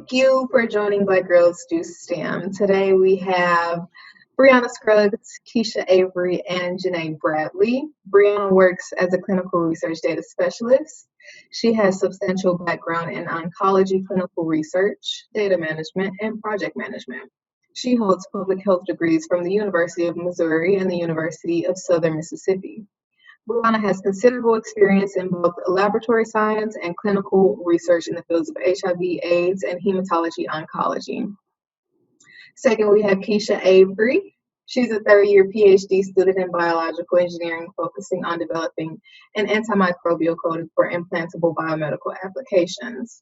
Thank you for joining Black Girls Do STEM. Today we have Brianna Scruggs, Keisha Avery, and Janae Bradley. Brianna works as a clinical research data specialist. She has substantial background in oncology clinical research, data management, and project management. She holds public health degrees from the University of Missouri and the University of Southern Mississippi. Brianna has considerable experience in both laboratory science and clinical research in the fields of HIV, AIDS, and hematology oncology. Second, we have Keisha Avery. She's a third-year Ph.D. student in biological engineering, focusing on developing an antimicrobial coating for implantable biomedical applications.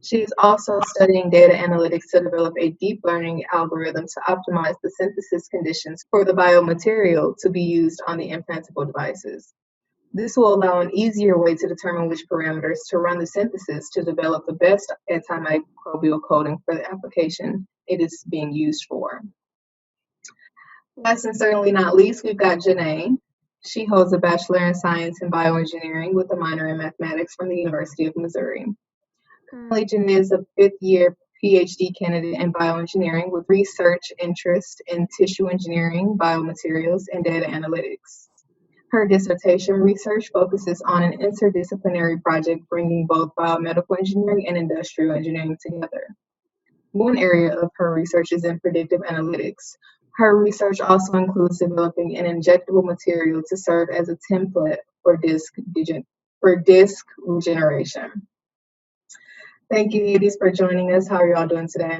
She is also studying data analytics to develop a deep learning algorithm to optimize the synthesis conditions for the biomaterial to be used on the implantable devices. This will allow an easier way to determine which parameters to run the synthesis to develop the best antimicrobial coating for the application it is being used for. Last and certainly not least, we've got Janae. She holds a Bachelor in Science in Bioengineering with a minor in Mathematics from the University of Missouri. Currently, Janae is a fifth-year Ph.D. candidate in bioengineering with research interest in tissue engineering, biomaterials, and data analytics. Her dissertation research focuses on an interdisciplinary project bringing both biomedical engineering and industrial engineering together. One area of her research is in predictive analytics. Her research also includes developing an injectable material to serve as a template for disc regeneration. Thank you, ladies, for joining us. How are y'all doing today?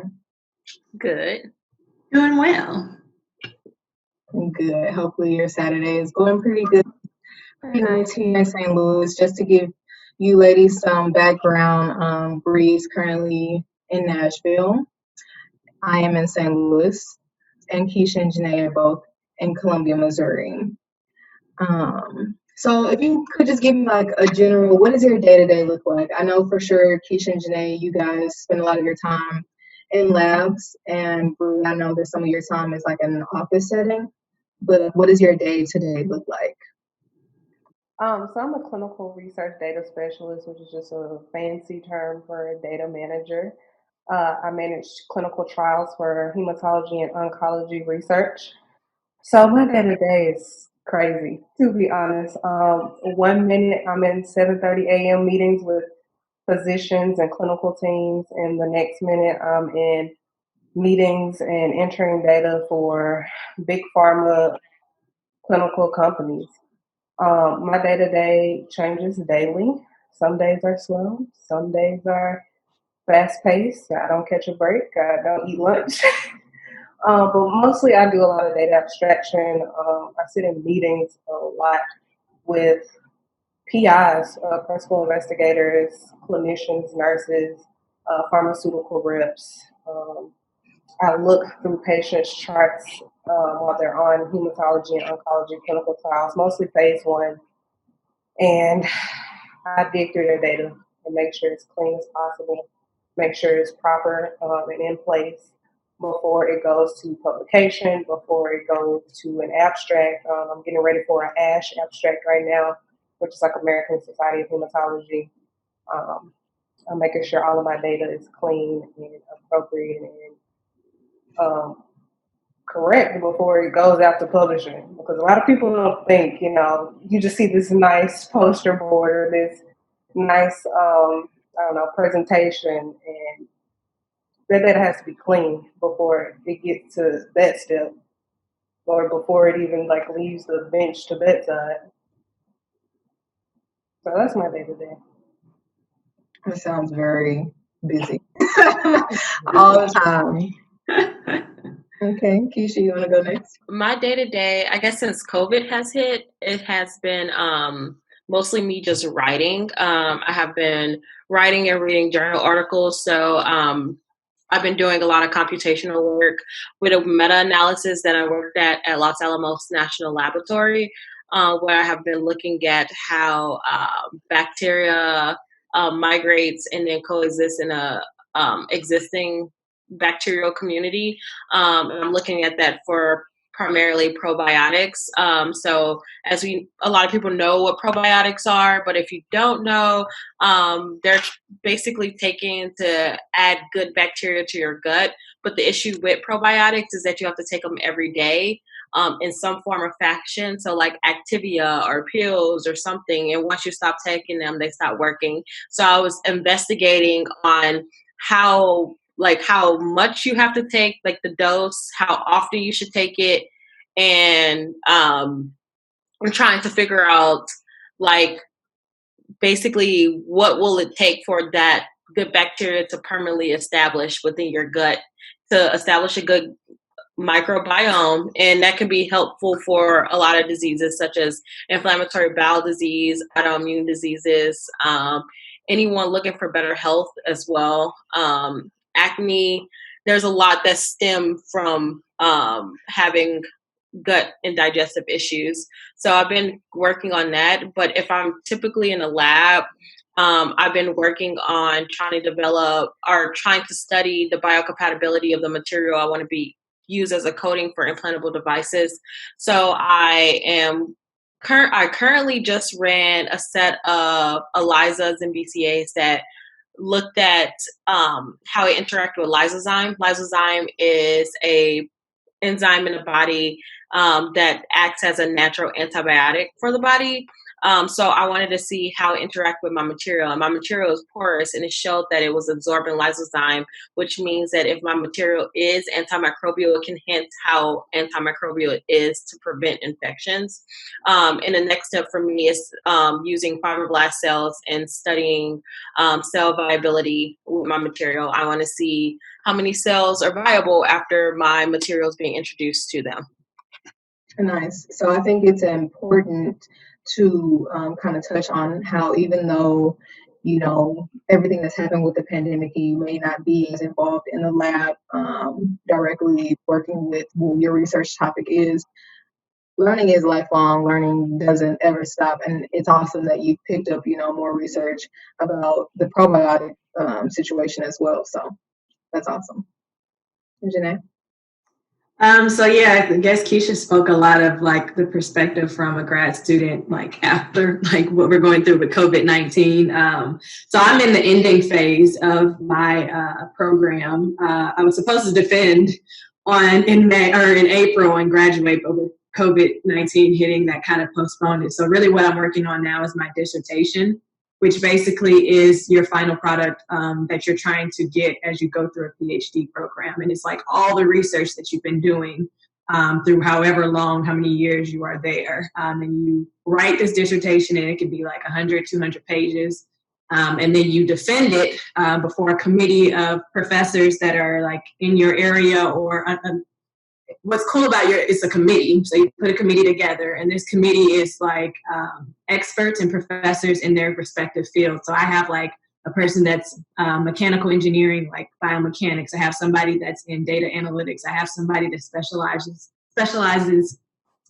Good. Doing well. Good. Hopefully your Saturday is going pretty good. Pretty nice here in St. Louis. Just to give you ladies some background, Bree is currently in Nashville. I am in St. Louis, and Keisha and Janae are both in Columbia, Missouri. So if you could just give me like a general, what does your day-to-day look like? I know for sure, Keisha and Janae, you guys spend a lot of your time in labs, and Bree, I know that some of your time is like in an office setting, but what does your day-to-day look like? So I'm a clinical research data specialist, which is just a fancy term for a data manager. I manage clinical trials for hematology and oncology research. So my day-to-day is crazy, to be honest. 1 minute I'm in 7:30 a.m. meetings with physicians and clinical teams, and the next minute I'm in meetings and entering data for big pharma clinical companies. My day-to-day changes daily. Some days are slow, some days are fast-paced. I don't catch a break, I don't eat lunch. But mostly I do a lot of data abstraction. I sit in meetings a lot with PIs, principal investigators, clinicians, nurses, pharmaceutical reps. I look through patients' charts while they're on hematology and oncology clinical trials, mostly phase 1. And I dig through their data and make sure it's clean as possible, make sure it's proper and in place before it goes to publication, before it goes to an abstract. I'm getting ready for an ASH abstract right now, which is like American Society of Hematology. I'm making sure all of my data is clean and appropriate and correct before it goes out to publishing, because a lot of people don't think, you just see this nice poster board or this nice, presentation, and that data has to be clean before it gets to that step, or before it even leaves the bench to bedside. So that's my day to day. It sounds very busy all the time. Okay, Keisha, you want to go next? My day-to-day, I guess since COVID has hit, it has been mostly me just writing. I have been writing and reading journal articles. So I've been doing a lot of computational work with a meta-analysis that I worked at Los Alamos National Laboratory, where I have been looking at how bacteria migrates and then coexists in a existing bacterial community. I'm looking at that for primarily probiotics. So a lot of people know what probiotics are, but if you don't know, they're basically taken to add good bacteria to your gut. But the issue with probiotics is that you have to take them every day in some form or fashion. So like Activia or pills or something. And once you stop taking them, they stop working. So I was investigating on how much you have to take, like the dose, how often you should take it. And I'm trying to figure out like basically what will it take for that good bacteria to permanently establish within your gut, to establish a good microbiome, and that can be helpful for a lot of diseases such as inflammatory bowel disease, autoimmune diseases, anyone looking for better health as well, acne. There's a lot that stem from having gut and digestive issues. So I've been working on that. But if I'm typically in a lab, I've been working on trying to study the biocompatibility of the material I want to be used as a coating for implantable devices. So I currently just ran a set of ELISAs and BCAs that looked at how it interacted with lysozyme. Lysozyme is a enzyme in the body that acts as a natural antibiotic for the body. So I wanted to see how it interacted with my material. And my material is porous, and it showed that it was absorbing lysozyme, which means that if my material is antimicrobial, it can hint how antimicrobial it is to prevent infections. And the next step for me is using fibroblast cells and studying cell viability with my material. I want to see how many cells are viable after my material is being introduced to them. Nice. So I think it's important to kind of touch on how, even though, everything that's happened with the pandemic, you may not be as involved in the lab directly working with what your research topic is. Learning is lifelong. Learning doesn't ever stop. And it's awesome that you picked up, more research about the probiotic situation as well. So that's awesome. Janae? So yeah, I guess Keisha spoke a lot of like the perspective from a grad student, like after like what we're going through with COVID-19. So I'm in the ending phase of my program. I was supposed to defend in May or in April and graduate, but with COVID-19 hitting, that kind of postponed it. So really what I'm working on now is my dissertation, which basically is your final product that you're trying to get as you go through a PhD program. And it's like all the research that you've been doing through however long, how many years you are there. And you write this dissertation, and it can be like 100, 200 pages. And then you defend it before a committee of professors that are like in your area, or what's cool about it's a committee. So you put a committee together, and this committee is like experts and professors in their respective fields. So I have like a person that's mechanical engineering, like biomechanics. I have somebody that's in data analytics. I have somebody that specializes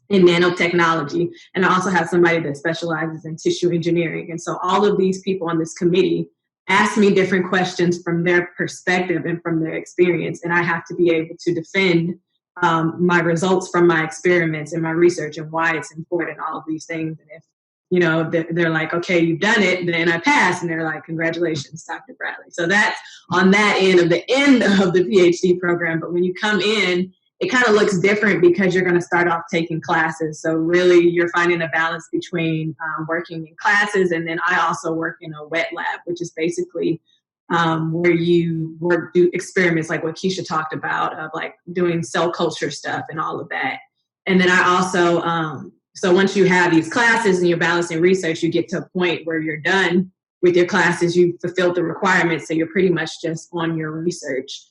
in nanotechnology. And I also have somebody that specializes in tissue engineering. And so all of these people on this committee ask me different questions from their perspective and from their experience. And I have to be able to defend my results from my experiments and my research and why it's important, all of these things. And if, they're like, okay, you've done it, then I pass. And they're like, congratulations, Dr. Bradley. So that's on that end of the PhD program. But when you come in, it kind of looks different because you're going to start off taking classes. So really you're finding a balance between working in classes, and then I also work in a wet lab, which is basically where you do experiments like what Keisha talked about, of like doing cell culture stuff and all of that. And then I also, so once you have these classes and you're balancing research, you get to a point where you're done with your classes, you've fulfilled the requirements, so you're pretty much just on your research.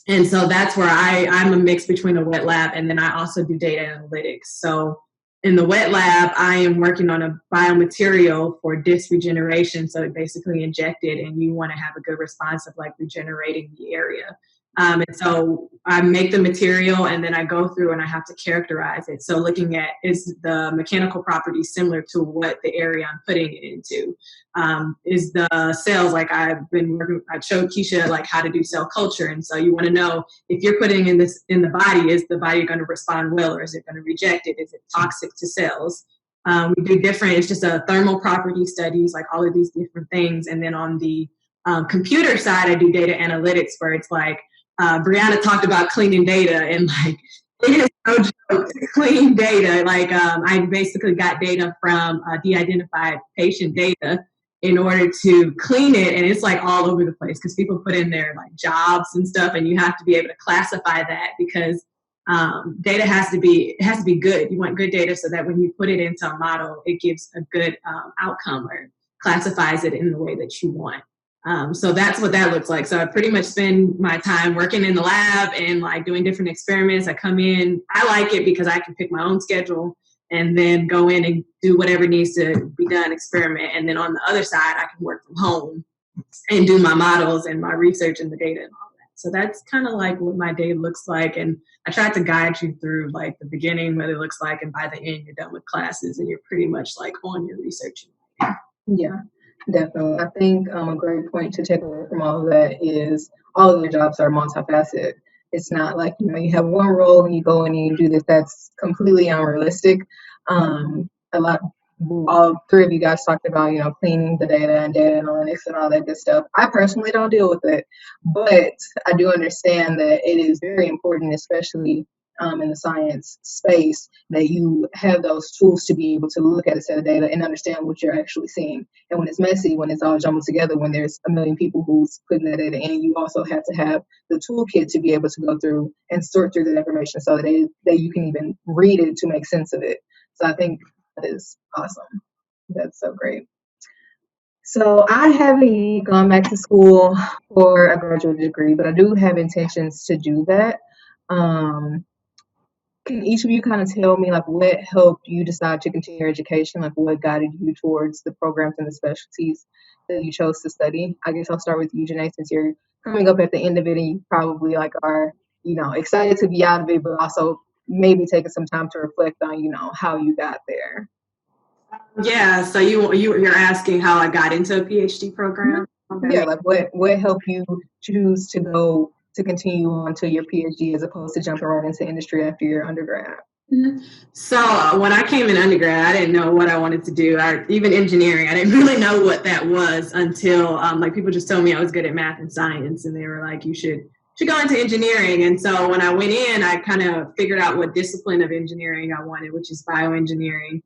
And so that's where I'm a mix between a wet lab, and then I also do data analytics. So in the wet lab, I am working on a biomaterial for disc regeneration. So it basically injected, and you want to have a good response of like regenerating the area. And so I make the material and then I go through and I have to characterize it. So looking at, is the mechanical properties similar to what the area I'm putting it into? Is the cells, like I've been working, I showed Keisha like how to do cell culture. And so you want to know if you're putting in this in the body, is the body going to respond well or is it going to reject it? Is it toxic to cells? We do different, it's just a thermal property studies, like all of these different things. And then on the computer side, I do data analytics where it's like, Brianna talked about cleaning data, and like it is no joke to clean data. Like I basically got data from de-identified patient data in order to clean it, and it's like all over the place because people put in their like jobs and stuff, and you have to be able to classify that because data has to be good. You want good data so that when you put it into a model, it gives a good outcome or classifies it in the way that you want. So that's what that looks like. So I pretty much spend my time working in the lab and like doing different experiments. I come in, I like it because I can pick my own schedule and then go in and do whatever needs to be done, experiment. And then on the other side, I can work from home and do my models and my research and the data and all that. So that's kind of like what my day looks like. And I tried to guide you through like the beginning, what it looks like. And by the end, you're done with classes and you're pretty much like on your research. Yeah. Definitely. I think a great point to take away from all of that is all of your jobs are multifaceted. It's not like, you have one role and you go in and you do this. That's completely unrealistic. All three of you guys talked about, cleaning the data and data analytics and all that good stuff. I personally don't deal with it, but I do understand that it is very important, especially in the science space, that you have those tools to be able to look at a set of data and understand what you're actually seeing. And when it's messy, when it's all jumbled together, when there's a million people who's putting that data in, you also have to have the toolkit to be able to go through and sort through the information so that you can even read it to make sense of it. So I think that is awesome. That's so great. So I haven't gone back to school for a graduate degree, but I do have intentions to do that. Can each of you kind of tell me like what helped you decide to continue your education? Like what guided you towards the programs and the specialties that you chose to study? I guess I'll start with you, Janae, since you're coming up at the end of it and you probably like are, excited to be out of it, but also maybe taking some time to reflect on, how you got there. Yeah, so you're asking how I got into a PhD program? Okay. Yeah, like what helped you choose to go to continue on to your PhD as opposed to jumping right into industry after your undergrad? So when I came in undergrad, I didn't know what I wanted to do. Even engineering, I didn't really know what that was until like people just told me I was good at math and science, and they were like, you should go into engineering. And so when I went in, I kind of figured out what discipline of engineering I wanted, which is bioengineering.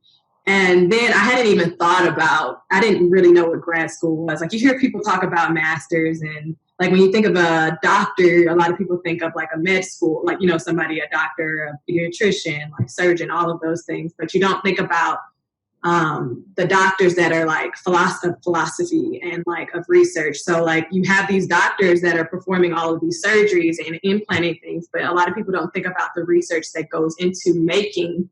And then I hadn't even thought about, I didn't really know what grad school was. Like you hear people talk about masters, and like when you think of a doctor, a lot of people think of like a med school, like, somebody, a doctor, a pediatrician, like surgeon, all of those things. But you don't think about the doctors that are like philosophy and like of research. So like you have these doctors that are performing all of these surgeries and implanting things, but a lot of people don't think about the research that goes into making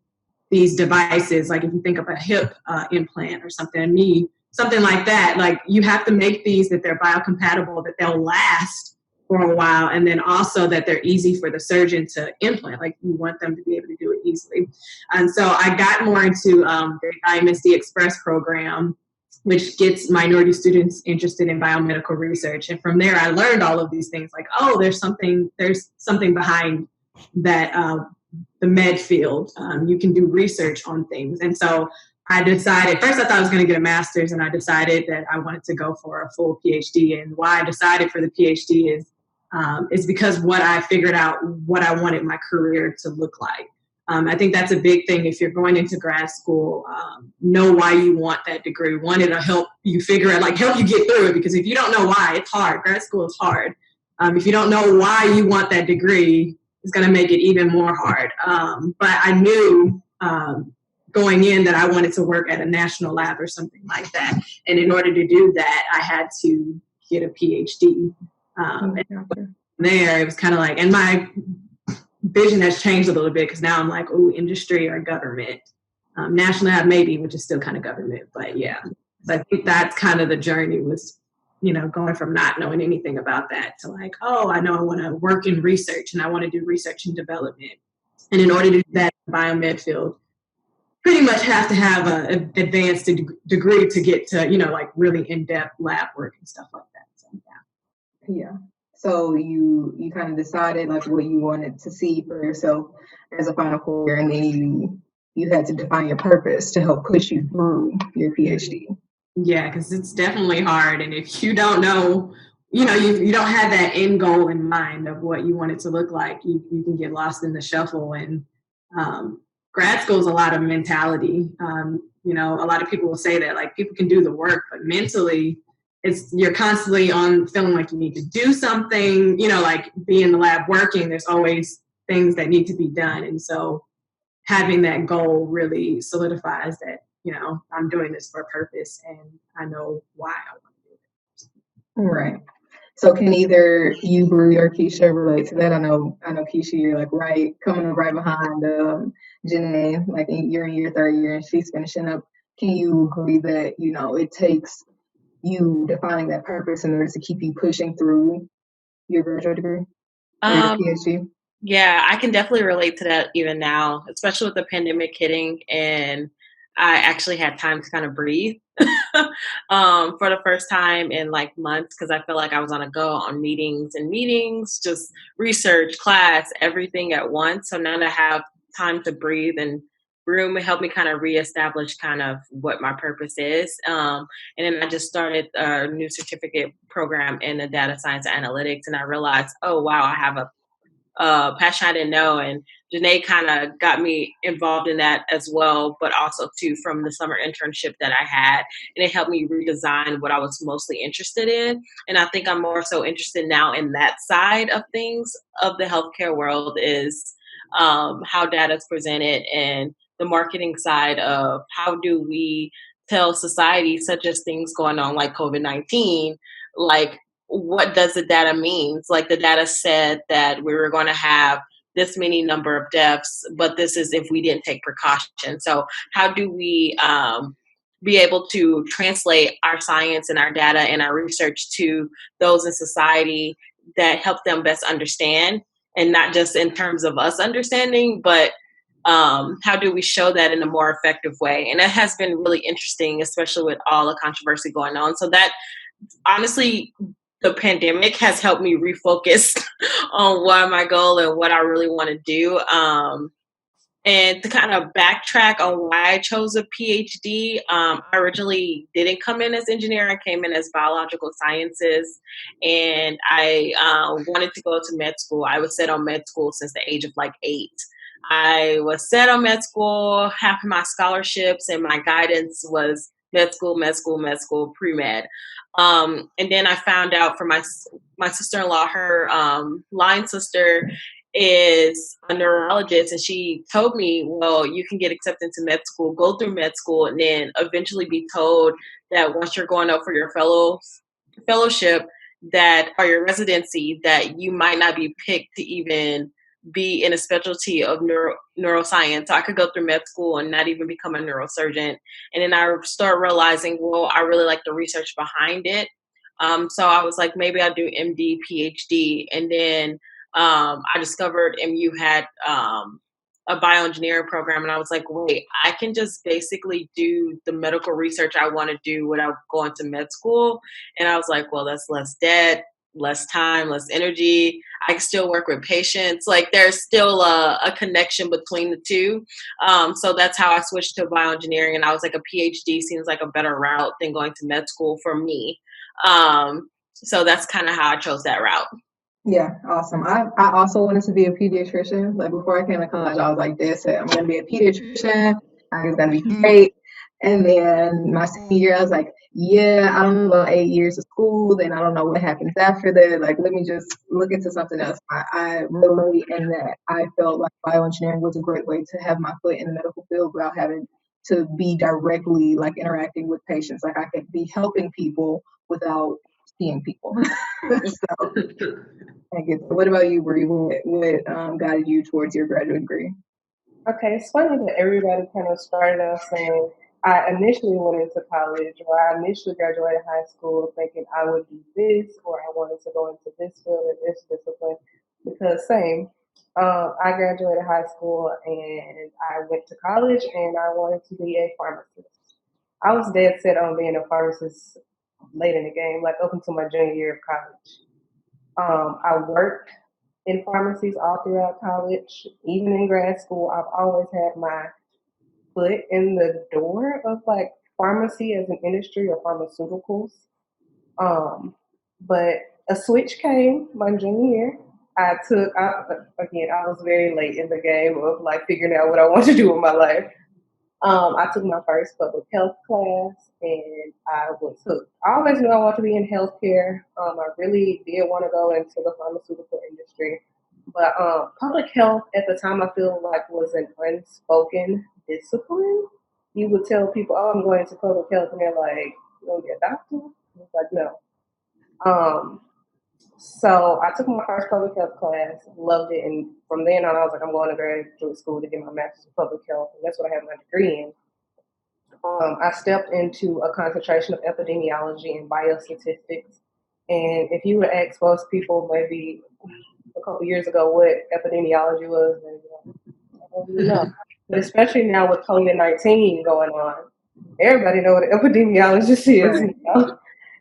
these devices. Like if you think of a hip implant or something, something like that, like you have to make these that they're biocompatible, that they'll last for a while, and then also that they're easy for the surgeon to implant. Like you want them to be able to do it easily. And so I got more into the amidst Express program, which gets minority students interested in biomedical research. And from there, I learned all of these things like, oh, there's something behind that, the med field. You can do research on things. And so I decided, first I thought I was going to get a master's, and I decided that I wanted to go for a full PhD. And why I decided for the PhD is because what I figured out what I wanted my career to look like. I think that's a big thing if you're going into grad school. Know why you want that degree. One, it'll help you figure out, like help you get through it, because if you don't know why, it's hard. Grad school is hard. If you don't know why you want that degree, it's going to make it even more hard. But I knew going in that I wanted to work at a national lab or something like that. And in order to do that, I had to get a PhD. And from there, it was kind of like, and my vision has changed a little bit because now I'm like, oh, industry or government. National lab maybe, which is still kind of government. But yeah, so I think that's kind of the journey, was going from not knowing anything about that to like, oh, I know I want to work in research and I want to do research and development. And in order to do that in the biomed field, pretty much have to have an advanced degree to get to, like really in-depth lab work and stuff like that. So, yeah. Yeah. So you kind of decided like what you wanted to see for yourself as a final career, and then you had to define your purpose to help push you through your PhD. Yeah, because it's definitely hard. And if you don't know, you don't have that end goal in mind of what you want it to look like, you can get lost in the shuffle. And grad school is a lot of mentality. A lot of people will say that like people can do the work, but mentally you're constantly on feeling like you need to do something, like be in the lab working. There's always things that need to be done. And so having that goal really solidifies that, I'm doing this for a purpose and I know why I want to do it. Right. So can either you, Bree, or Keisha relate to that? I know Keisha, you're like coming up right behind Janae, like you're in your third year and she's finishing up. Can you agree that, it takes you defining that purpose in order to keep you pushing through your graduate degree or your PhD? Yeah, I can definitely relate to that even now, especially with the pandemic hitting, and I actually had time to kind of breathe for the first time in like months, because I felt like I was on a go on meetings, just research, class, everything at once. So now that I have time to breathe and room, it helped me kind of reestablish kind of what my purpose is. And then I just started a new certificate program in the data science analytics, and I realized, oh wow, I have a passion I didn't know, and Janae kind of got me involved in that as well, but also too from the summer internship that I had, and it helped me redesign what I was mostly interested in. And I think I'm more so interested now in that side of things of the healthcare world is how data is presented, and the marketing side of how do we tell society, such as things going on like COVID-19, like what does the data mean? Like the data said that we were going to have this many number of deaths, but this is if we didn't take precaution. So how do we be able to translate our science and our data and our research to those in society that help them best understand, and not just in terms of us understanding, but how do we show that in a more effective way? And that has been really interesting, especially with all the controversy going on. So that honestly, the pandemic has helped me refocus on what my goal and what I really want to do. And to kind of backtrack on why I chose a PhD, I originally didn't come in as engineer. I came in as biological sciences, and I wanted to go to med school. I was set on med school since the age of like 8. I was set on med school. Half of my scholarships and my guidance was med school, pre-med. And then I found out from my sister-in-law, her line sister is a neurologist, and she told me, well, you can get accepted to med school, go through med school, and then eventually be told that once you're going up for your fellowship that or your residency, that you might not be picked to even be in a specialty of neuroscience. So I could go through med school and not even become a neurosurgeon. And then I start realizing, well, I really like the research behind it. So I was like, maybe I'll do MD, PhD. And then I discovered MU had a bioengineering program, and I was like, wait, I can just basically do the medical research I want to do without going to med school. And I was like, well, that's less debt, less time, less energy. I can still work with patients. Like there's still a connection between the two. So that's how I switched to bioengineering. And I was like, a PhD seems like a better route than going to med school for me. So that's kind of how I chose that route. Yeah, awesome. I also wanted to be a pediatrician. Like before I came to college, I was like, this, I'm going to be a pediatrician. I think it's going to be great. And then my senior year, I was like, yeah, I don't know about 8 years of school. Then I don't know what happens after that. Like, let me just look into something else. I relate in that I felt like bioengineering was a great way to have my foot in the medical field without having to be directly like interacting with patients. Like I could be helping people without seeing people. So I get that. What about you, Bree? What guided you towards your graduate degree? Okay, it's funny that everybody kind of started out saying I initially went into college, or I initially graduated high school thinking I would do this, or I wanted to go into this field or this discipline. Because I graduated high school and I went to college and I wanted to be a pharmacist. I was dead set on being a pharmacist late in the game, like up until my junior year of college. I worked in pharmacies all throughout college, even in grad school. I've always had my foot in the door of like pharmacy as an industry or pharmaceuticals. But a switch came my junior year. I was very late in the game of like figuring out what I want to do with my life. I took my first public health class and I was hooked. I always knew I wanted to be in healthcare. I really did want to go into the pharmaceutical industry. But public health at the time I feel like was an unspoken discipline. You would tell people, oh, I'm going into public health, and they're like, you want to be a doctor? I was like, no. So I took my first public health class, loved it, and from then on I was like, I'm going to graduate school to get my master's of public health, and that's what I have my degree in. I stepped into a concentration of epidemiology and biostatistics, and if you would ask most people maybe a couple years ago what epidemiology was, I don't really know. But especially now with COVID-19 going on, everybody know what an epidemiologist is now.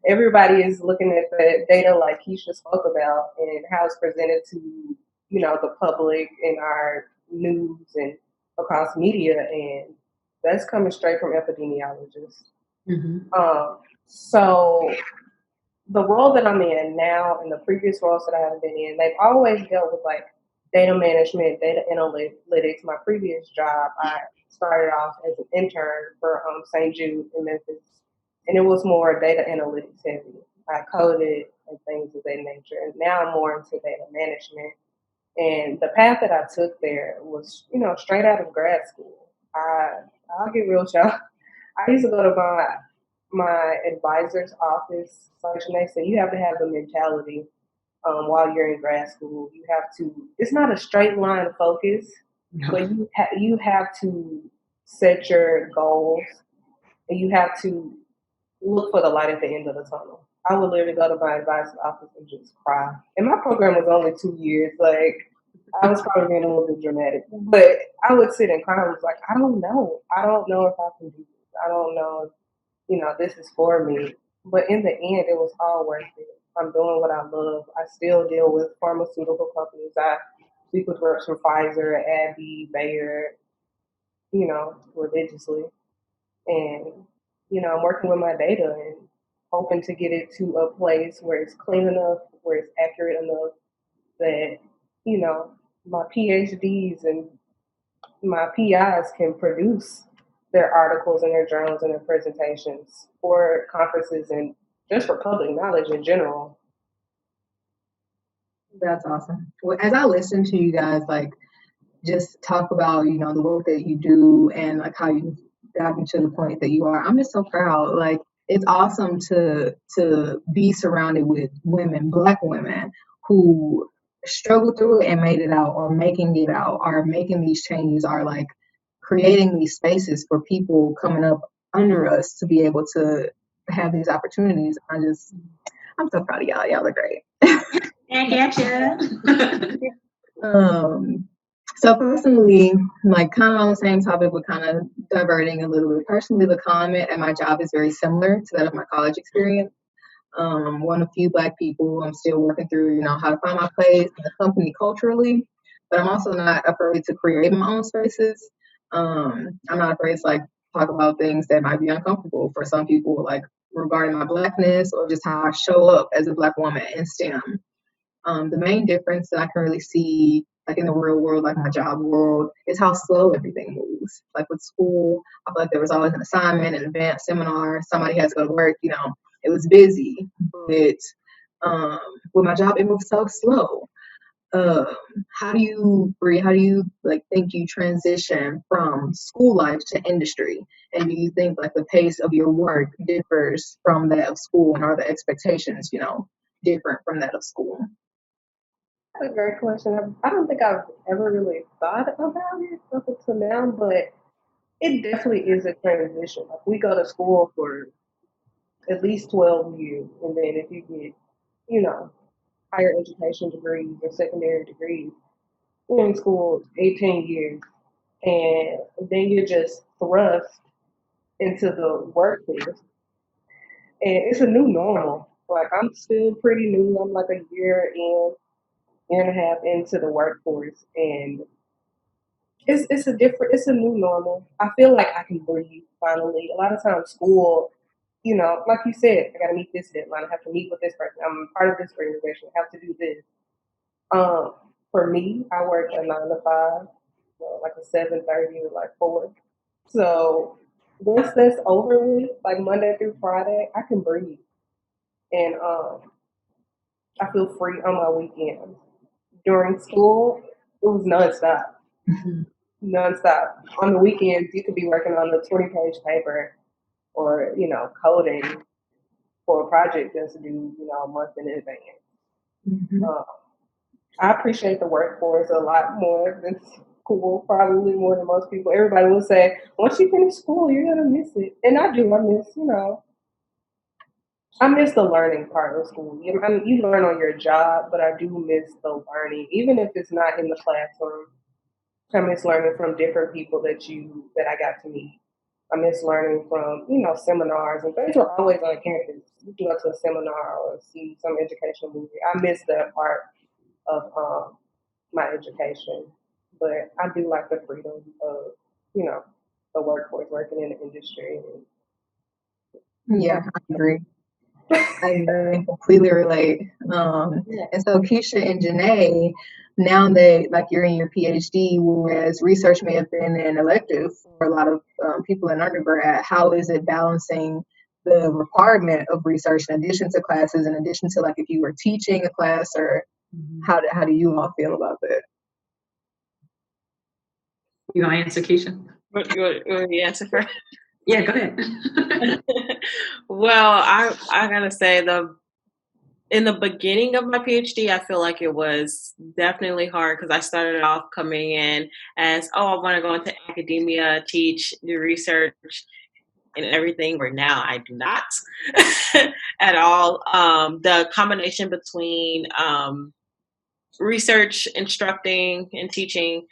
Everybody is looking at the data like Keisha spoke about and how it's presented to, the public in our news and across media, and that's coming straight from epidemiologists. So the role that I'm in now and the previous roles that I have been in, they've always dealt with like data management, data analytics. My previous job, I started off as an intern for St. Jude in Memphis, and it was more data analytics heavy. I coded and things of that nature, and now I'm more into data management. And the path that I took there was, straight out of grad school. I'll get real, y'all. I used to go to my advisor's office. Like Janae said, you have to have the mentality while you're in grad school. You have to. It's not a straight line of focus, but you have to set your goals, and you have to look for the light at the end of the tunnel. I would literally go to my advisor's office and just cry. And my program was only 2 years. Like, I was probably being a little bit dramatic. But I would sit and cry and was like, I don't know. I don't know if I can do this. I don't know if, this is for me. But in the end, it was all worth it. I'm doing what I love. I still deal with pharmaceutical companies. I speak with reps from Pfizer, AbbVie, Bayer, religiously. And, I'm working with my data and hoping to get it to a place where it's clean enough, where it's accurate enough that, my PhDs and my PIs can produce their articles and their journals and their presentations for conferences and just for public knowledge in general. That's awesome. Well, as I listen to you guys, just talk about, the work that you do and how you got to the point that you are, I'm just so proud. It's awesome to be surrounded with women, Black women, who struggled through it and made it out, or making it out, or making these changes, are creating these spaces for people coming up under us to be able to have these opportunities. I'm so proud of y'all. Y'all are great. I getcha. So personally, kind of on the same topic, but kind of diverting a little bit. Personally, the climate at my job is very similar to that of my college experience. One of few Black people. I'm still working through, how to find my place in the company culturally, but I'm also not afraid to create my own spaces. I'm not afraid to talk about things that might be uncomfortable for some people, regarding my Blackness or just how I show up as a Black woman in STEM. The main difference that I can really see, in the real world, my job world, is how slow everything moves. With school, I feel like there was always an assignment, an event, seminar, somebody has to go to work, it was busy. But with my job, it moves so slow. How do you, Bree, think you transition from school life to industry? And do you think the pace of your work differs from that of school, and are the expectations, different from that of school? That's a great question. I don't think I've ever really thought about it up until now, but it definitely is a transition. Like we go to school for at least 12 years, and then if you get, you know, higher education degrees or secondary degrees, you're in school 18 years, and then you're just thrust into the workforce, and it's a new normal. Like I'm still pretty new. I'm like a year and a half into the workforce, and it's a new normal. I feel like I can breathe finally. A lot of times school, like you said, I gotta meet this deadline, I have to meet with this person, I'm part of this organization, I have to do this. For me, I work a 9 to 5, like a 7:30 to like 4. So once that's over with, like Monday through Friday, I can breathe. And I feel free on my weekends. During school, it was nonstop. Nonstop. On the weekends, you could be working on a 20-page paper or, coding for a project that's due, a month in advance. Mm-hmm. I appreciate the workforce a lot more than school, probably more than most people. Everybody will say, once you finish school, you're going to miss it. And I do. I miss the learning part of school. You learn on your job, but I do miss the learning, even if it's not in the classroom. I miss learning from different people that I got to meet. I miss learning from, seminars, and things were always on campus. You can go to a seminar or see some educational movie. I miss that part of my education, but I do like the freedom of, the workforce, working in the industry. Yeah, I agree. I completely relate. And so Keisha and Janae, now that like you're in your PhD, whereas research may have been an elective for a lot of people in undergrad, how is it balancing the requirement of research in addition to classes, in addition to like if you were teaching a class, or how do you all feel about that? You want to answer, Keisha? What you want me to answer first? Yeah, go ahead. Well, I gotta say in the beginning of my PhD, I feel like it was definitely hard because I started off coming in as, I want to go into academia, teach, do research, and everything. Where now I do not at all. The combination between research, instructing, and teaching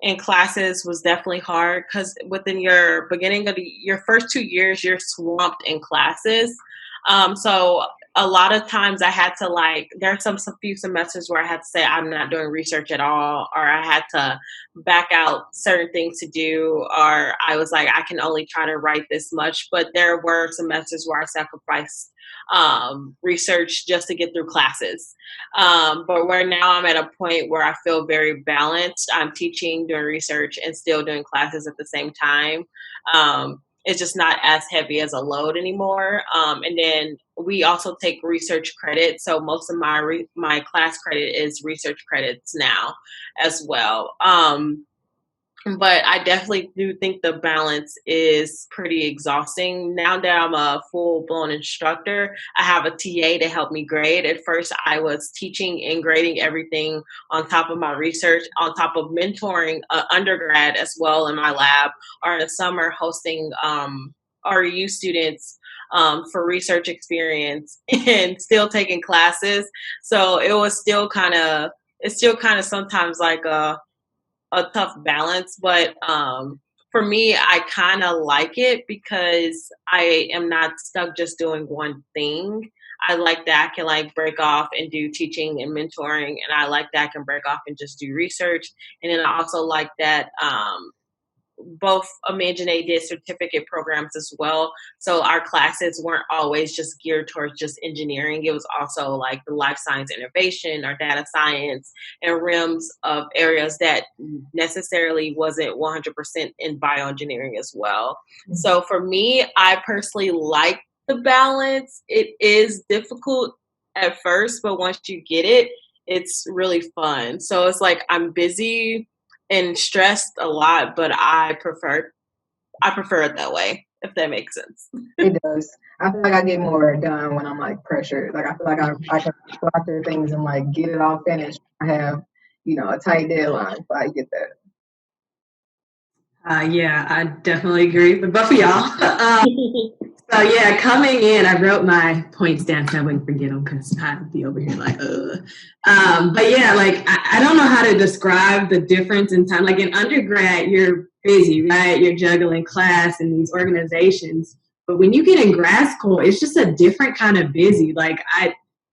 in classes was definitely hard because within your beginning of your first 2 years, you're swamped in classes. So a lot of times I had to there are some few semesters where I had to say I'm not doing research at all, or I had to back out certain things to do, or I was like, I can only try to write this much. But there were semesters where I sacrificed research just to get through classes. But where now I'm at a point where I feel very balanced. I'm teaching, doing research, and still doing classes at the same time. It's just not as heavy as a load anymore. And then we also take research credit. So most of my class credit is research credits now as well. But I definitely do think the balance is pretty exhausting. Now that I'm a full-blown instructor, I have a TA to help me grade. At first, I was teaching and grading everything on top of my research, on top of mentoring undergrad as well in my lab, or in the summer hosting REU students for research experience and still taking classes. So it's still kind of sometimes like a tough balance, but for me, I kind of like it because I am not stuck just doing one thing. I like that I can break off and do teaching and mentoring, and I like that I can break off and just do research. And then I also like that both me and Janae did certificate programs as well. So our classes weren't always just geared towards just engineering. It was also like the life science innovation or data science and realms of areas that necessarily wasn't 100% in bioengineering as well. Mm-hmm. So for me, I personally like the balance. It is difficult at first, but once you get it, it's really fun. So it's like I'm busy and stressed a lot, but I prefer it that way, if that makes sense. It does. I feel like I get more done when I'm pressured. I feel like I can go through things and get it all finished. I have, a tight deadline, so I get that. Yeah, I definitely agree with both of y'all. So yeah, coming in, I wrote my points down so I wouldn't forget them because I'd be over here like, but yeah, like I don't know how to describe the difference in time. Like in undergrad, you're busy, right? You're juggling class and these organizations. But when you get in grad school, it's just a different kind of busy.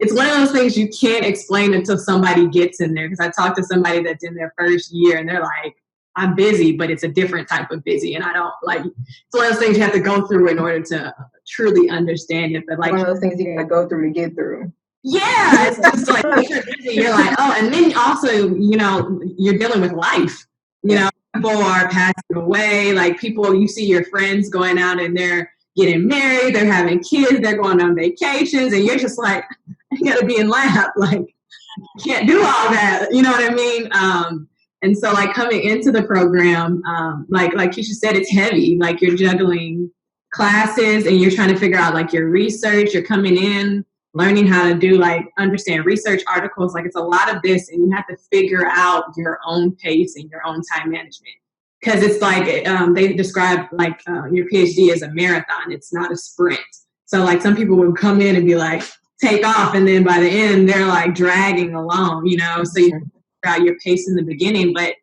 It's one of those things you can't explain until somebody gets in there. Because I talked to somebody that's in their first year and they're like, I'm busy, but it's a different type of busy. And I don't like, it's one of those things you have to go through in order to truly understand it. But like, one of those things you gotta go through to get through. Yeah, it's just like, you're busy, you're like, oh, and then also, you're dealing with life. People are passing away. Like you see your friends going out and they're getting married, they're having kids, they're going on vacations, and you're just like, I gotta be in lab. Like, can't do all that. You know what I mean? And so like coming into the program, like Keisha said, it's heavy. Like you're juggling classes and you're trying to figure out like your research. You're coming in, learning how to do understand research articles. Like it's a lot of this, and you have to figure out your own pace and your own time management. Because it's like they describe like your PhD as a marathon. It's not a sprint. So like some people would come in and be like, take off, and then by the end they're like dragging along, so you figure out your pace in the beginning. But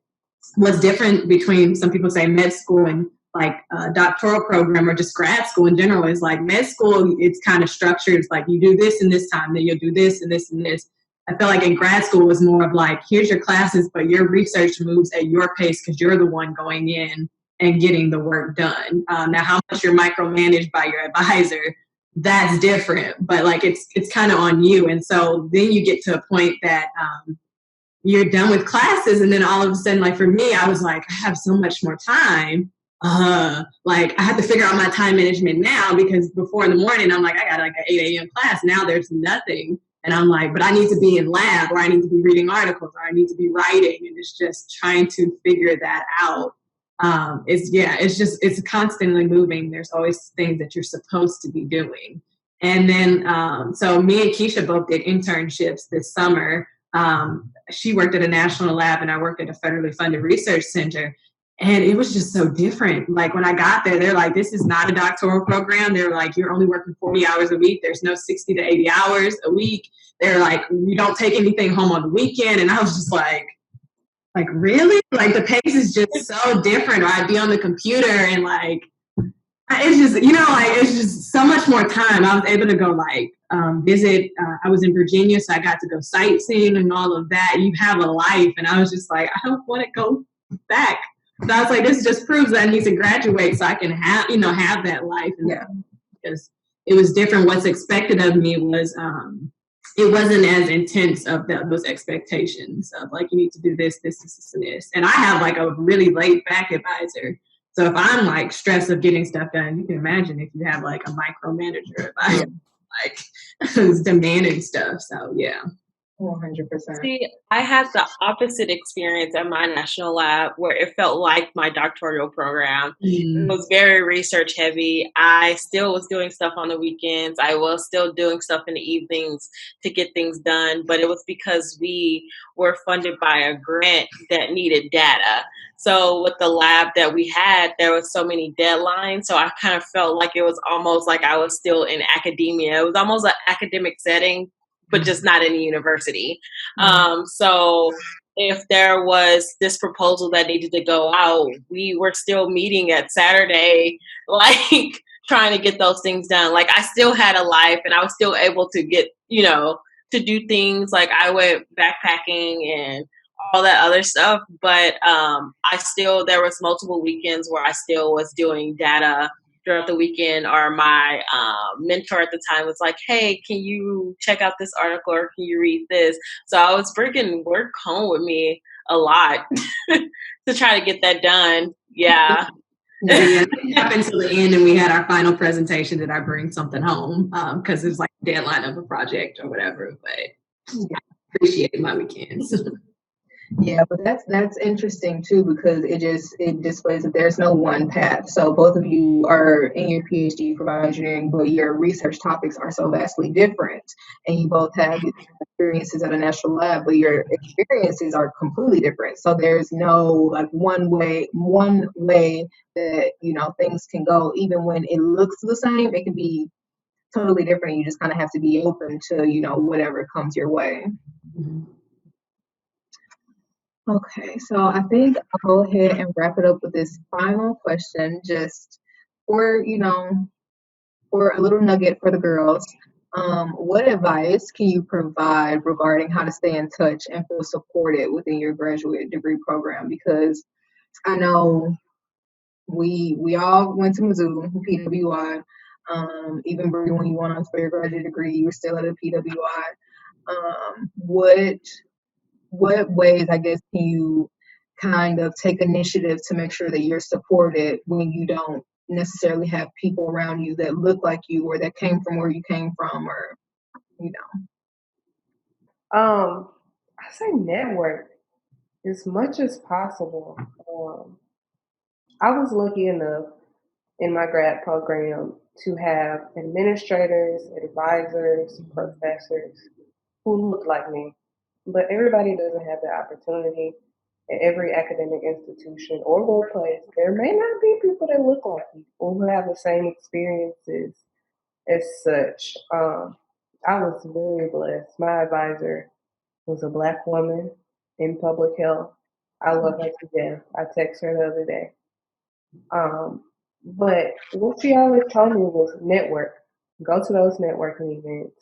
what's different between, some people say med school and like a doctoral program or just grad school in general, is like med school, it's kind of structured. It's like you do this in this time, then you'll do this and this and this. I feel like in grad school was more of like, here's your classes, but your research moves at your pace because you're the one going in and getting the work done. Now, how much you're micromanaged by your advisor, that's different, but like it's kind of on you. And so then you get to a point that you're done with classes, and then all of a sudden, like for me, I was like, I have so much more time. Like I have to figure out my time management now, because before in the morning I'm like, I got like an 8 a.m. class. Now there's nothing, and I'm like, but I need to be in lab, or I need to be reading articles, or I need to be writing, and it's just trying to figure that out. It's constantly moving. There's always things that you're supposed to be doing. And then, so me and Keisha both did internships this summer. She worked at a national lab and I worked at a federally funded research center. And it was just so different. Like when I got there, they're like, this is not a doctoral program. They're like, you're only working 40 hours a week. There's no 60 to 80 hours a week. They're like, you don't take anything home on the weekend. And I was just like really? Like the pace is just so different. Or I'd be on the computer and like, it's just, it's just so much more time. I was able to go visit. I was in Virginia, so I got to go sightseeing and all of that. You have a life. And I was just like, I don't want to go back. So I was like, this just proves that I need to graduate so I can have that life. And because it was different. What's expected of me was, it wasn't as intense of those expectations of like, you need to do this, this, this, and this. And I have like a really laid back advisor. So if I'm like stressed of getting stuff done, you can imagine if you have like a micromanager advisor, like who's demanding stuff. So yeah. 100%. See, I had the opposite experience at my national lab where it felt like my doctoral program. It was very research heavy. I still was doing stuff on the weekends. I was still doing stuff in the evenings to get things done, but it was because we were funded by a grant that needed data. So with the lab that we had, there was so many deadlines. So I kind of felt like it was almost like I was still in academia. It was almost an academic setting, but just not in a university. So if there was this proposal that needed to go out, we were still meeting at Saturday, like trying to get those things done. Like I still had a life and I was still able to get, to do things. Like I went backpacking and all that other stuff. But there was multiple weekends where I still was doing data throughout the weekend, or my mentor at the time was like, hey, can you check out this article or can you read this? So I was bringing work home with me a lot to try to get that done. Yeah. It happened to the end and we had our final presentation. Did I bring something home? Because it was like a deadline of a project or whatever. But I appreciate my weekends. Yeah, but that's interesting too, because it displays that there's no one path. So both of you are in your PhD for bioengineering, but your research topics are so vastly different, and you both have experiences at a national lab, but your experiences are completely different. So there's no like one way that things can go, even when it looks the same. It can be totally different. You just kind of have to be open to whatever comes your way. Mhm. Okay, so I think I'll go ahead and wrap it up with this final question, just for, for a little nugget for the girls. What advice can you provide regarding how to stay in touch and feel supported within your graduate degree program? Because I know we all went to Mizzou, PWI. Even Bree, when you went on for your graduate degree, you were still at a PWI. What ways, I guess, can you kind of take initiative to make sure that you're supported when you don't necessarily have people around you that look like you or that came from where you came from, or you know? I say network as much as possible. I was lucky enough in my grad program to have administrators, advisors, professors who look like me. But everybody doesn't have the opportunity at every academic institution or workplace. There may not be people that look like you or who have the same experiences as such. I was very blessed. My advisor was a Black woman in public health. I love her to death. I text her the other day. Um, but what she always told me was network. Go to those networking events.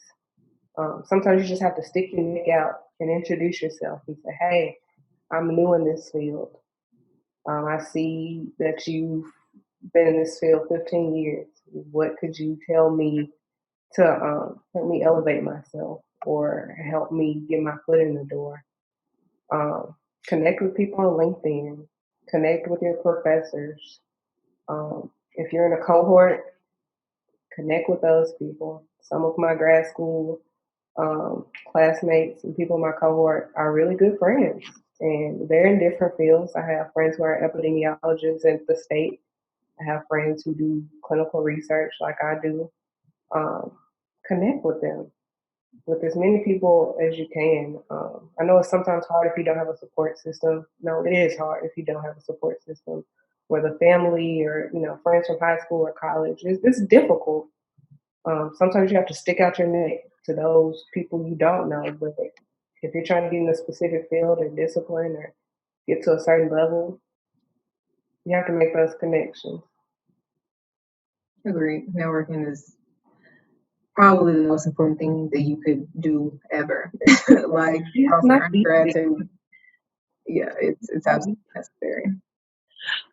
Sometimes you just have to stick your neck out and introduce yourself and say, "Hey, I'm new in this field. I see that you've been in this field 15 years. What could you tell me to help me elevate myself or help me get my foot in the door?" Connect with people on LinkedIn. Connect with your professors. If you're in a cohort, connect with those people. Some of my grad school classmates and people in my cohort are really good friends, and they're in different fields. I have friends who are epidemiologists at the state. I have friends who do clinical research like I do. Um, Connect with them, with as many people as you can. I know it's sometimes hard if you don't have a support system. No, it is hard if you don't have a support system, whether family or friends from high school or college. It's difficult. Sometimes you have to stick out your neck to those people you don't know. But if you're trying to get in a specific field or discipline or get to a certain level, you have to make those connections. Agreed. Networking is probably the most important thing that you could do ever. Like It's from not undergrad easy. to it's absolutely necessary.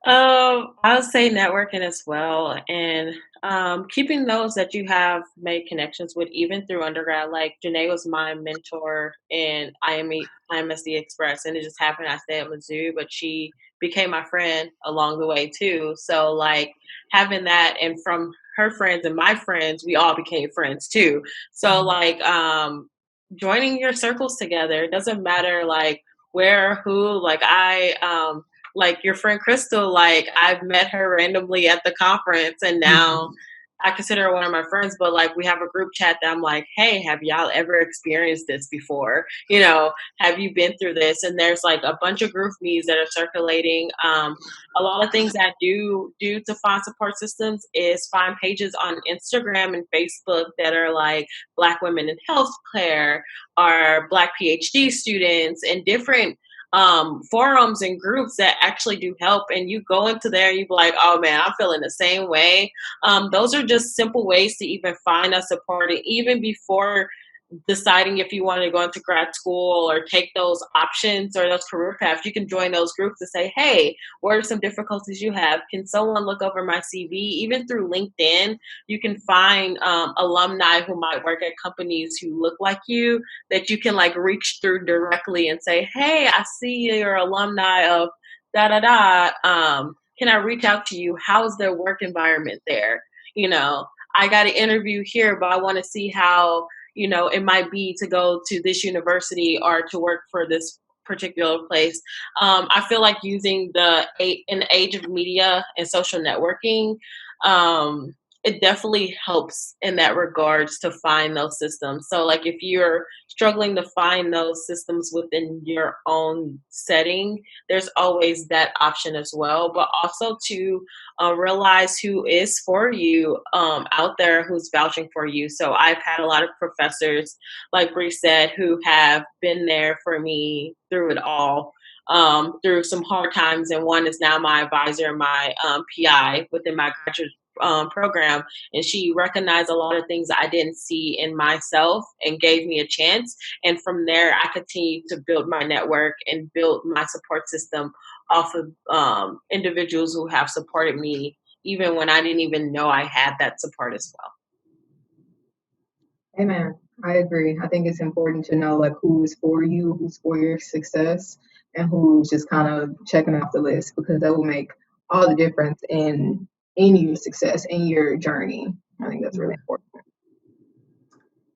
I would say networking as well, and keeping those that you have made connections with, even through undergrad. Like Janae was my mentor in IMSD Express, and it just happened I stayed at Mizzou, but she became my friend along the way too. So like having that, and from her friends and my friends, we all became friends too. So like joining your circles together. It doesn't matter like where, who. Like your friend Crystal, like I've met her randomly at the conference, and now I consider her one of my friends, but like we have a group chat that I'm like, hey, have y'all ever experienced this before? Have you been through this? And there's like a bunch of group me's that are circulating. A lot of things that I do to find support systems is find pages on Instagram and Facebook that are like Black women in healthcare or Black PhD students and different forums and groups that actually do help, and you go into there and you be like, oh man, I'm feeling the same way. Those are just simple ways to even find us support, and even before deciding if you want to go into grad school or take those options or those career paths, you can join those groups and say, hey, what are some difficulties you have? Can someone look over my CV? Even through LinkedIn, you can find alumni who might work at companies who look like you, that you can like reach through directly and say, hey, I see you're alumni of da da da. Can I reach out to you? How's their work environment there? I got an interview here, but I want to see how it might be to go to this university or to work for this particular place. I feel like using in the age of media and social networking, it definitely helps in that regards to find those systems. So like if you're struggling to find those systems within your own setting, there's always that option as well, but also to realize who is for you out there, who's vouching for you. So I've had a lot of professors, like Bree said, who have been there for me through it all, through some hard times. And one is now my advisor, my PI within my graduate program, and she recognized a lot of things that I didn't see in myself and gave me a chance. And from there, I continued to build my network and build my support system off of individuals who have supported me even when I didn't even know I had that support as well. Amen. I agree. I think it's important to know like who is for you, who's for your success, and who's just kind of checking off the list, because that will make all the difference in your success, in your journey. I think that's really important.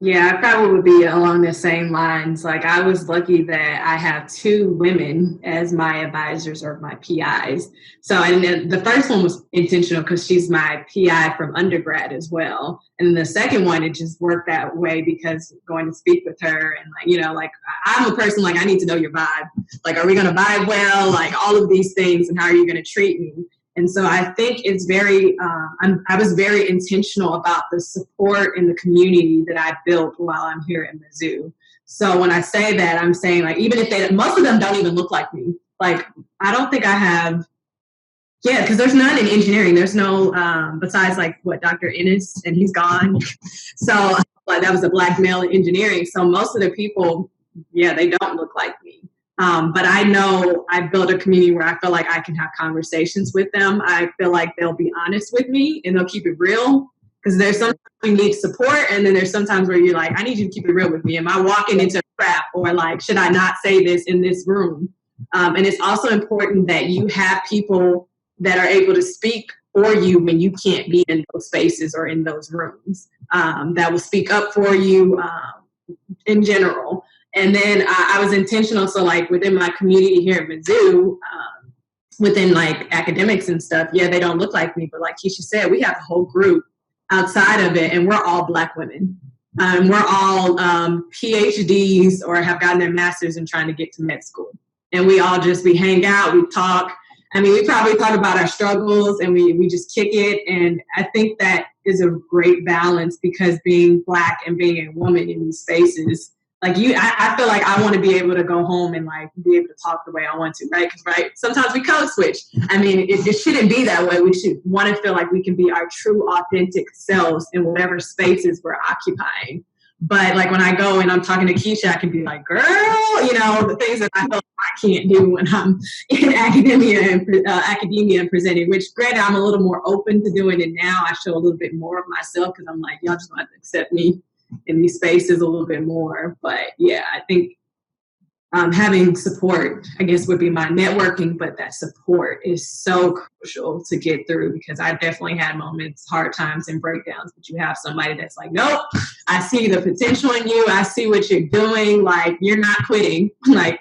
Yeah, I probably would be along the same lines. Like I was lucky that I have 2 women as my advisors or my PIs. So, and then the first one was intentional because she's my PI from undergrad as well. And then the second one, it just worked that way because going to speak with her and like, you know, like I'm a person like I need to know your vibe. Like, are we going to vibe well? Like all of these things, and how are you going to treat me? And so I think it's very, I was very intentional about the support and the community that I built while I'm here at Mizzou. So when I say that, I'm saying like, even if most of them don't even look like me. Like, I don't think I have, because there's none in engineering. There's no, besides like Dr. Ennis, and he's gone. So that was a Black male in engineering. So most of the people, they don't look like me. But I know I built a community where I feel like I can have conversations with them. I feel like they'll be honest with me and they'll keep it real, because there's sometimes we need support, and then there's sometimes where you're like, I need you to keep it real with me. Am I walking into a trap, or like, should I not say this in this room? And it's also important that you have people that are able to speak for you when you can't be in those spaces or in those rooms, that will speak up for you in general. And then I was intentional. So like within my community here at Mizzou, within like academics and stuff, they don't look like me. But like Keisha said, we have a whole group outside of it, and we're all Black women. We're all PhDs or have gotten their masters and trying to get to med school. And we hang out, we talk. I mean, we probably talk about our struggles, and we just kick it. And I think that is a great balance, because being Black and being a woman in these spaces, like I feel like I want to be able to go home and like be able to talk the way I want to, right? Because sometimes we code switch. I mean, it shouldn't be that way. We should want to feel like we can be our true, authentic selves in whatever spaces we're occupying. But like when I go and I'm talking to Keisha, I can be like, girl, the things that I feel like I can't do when I'm in academia and presenting, which granted, I'm a little more open to doing it now. I show a little bit more of myself because I'm like, y'all just gonna have to accept me in these spaces a little bit more. But I think having support, I guess, would be my networking, but that support is so crucial to get through, because I definitely had moments, hard times and breakdowns, but you have somebody that's like, nope, I see the potential in you. I see what you're doing. Like, you're not quitting. Like,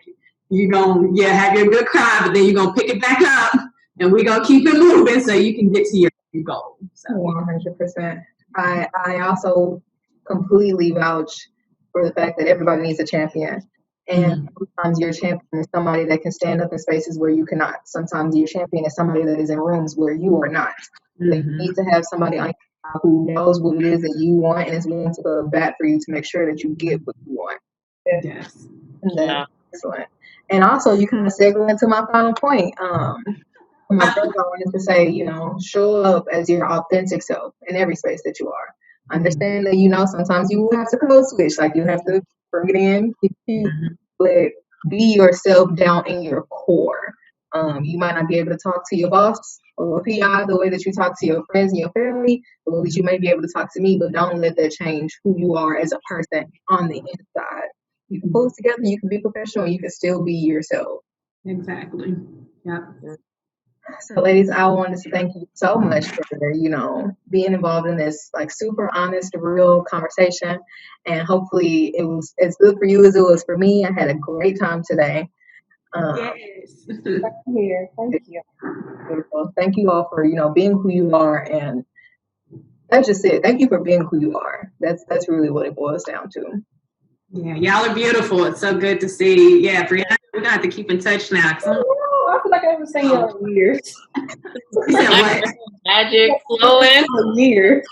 you're going to have your good cry, but then you're going to pick it back up, and we're going to keep it moving so you can get to your goal. So. 100%. I also completely vouch for the fact that everybody needs a champion. And sometimes your champion is somebody that can stand up in spaces where you cannot. Sometimes your champion is somebody that is in rooms where you are not. You need to have somebody on your side who knows what it is that you want and is willing to go to bat for you to make sure that you get what you want. Yes. And that's excellent. And also, you kind of segue into my final point. My first, I wanted to say, show up as your authentic self in every space that you are. Understand that, sometimes you will have to code switch, like you have to bring it in, but be yourself down in your core. You might not be able to talk to your boss or PI the way that you talk to your friends and your family, the way that you may be able to talk to me, but don't let that change who you are as a person on the inside. You can pull it together, you can be professional, you can still be yourself. Exactly. Yeah. So, ladies, I wanted to thank you so much for, being involved in this, like, super honest, real conversation. And hopefully it was as good for you as it was for me. I had a great time today. Yes. Here, thank you. Beautiful. Thank you all for, being who you are, and that's just it. Thank you for being who you are. That's really what it boils down to. Yeah, y'all are beautiful. It's so good to see. Yeah, Brianna, we're gonna have to keep in touch now. I feel like I haven't seen you in years. You said what? Magic flowing. Years.